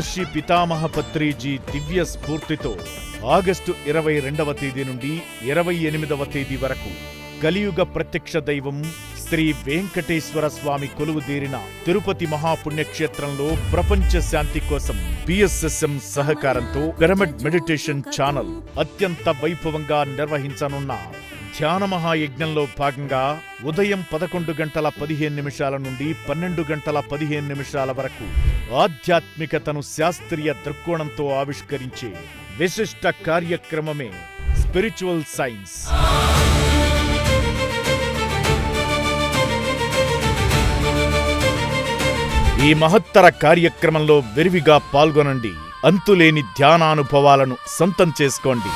బ్రహ్మర్షి పితామహ పత్రిజీ దివ్య స్ఫూర్తితో ఆగస్టు 22వ తేదీ నుండి 28వ తేదీ వరకు కలియుగ ప్రత్యక్ష దైవం శ్రీ వెంకటేశ్వర స్వామి కొలువుదీరిన తిరుపతి మహాపుణ్యక్షేత్రంలో ప్రపంచ శాంతి కోసం బిఎస్ఎస్ఎం సహకారంతో పిరమిడ్ మెడిటేషన్ ఛానల్ అత్యంత వైభవంగా నిర్వహించనున్న ధ్యాన మహాయజ్ఞంలో భాగంగా ఉదయం 11:15 నుండి 12:15 వరకు ఆధ్యాత్మికతను శాస్త్రీయ దృక్కోణంతో ఆవిష్కరించే విశిష్ట కార్యక్రమమే స్పిరిచువల్ సైన్స్. ఈ మహత్తర కార్యక్రమంలో విరివిగా పాల్గొనండి. అంతులేని ధ్యానానుభవాలను సొంతం చేసుకోండి.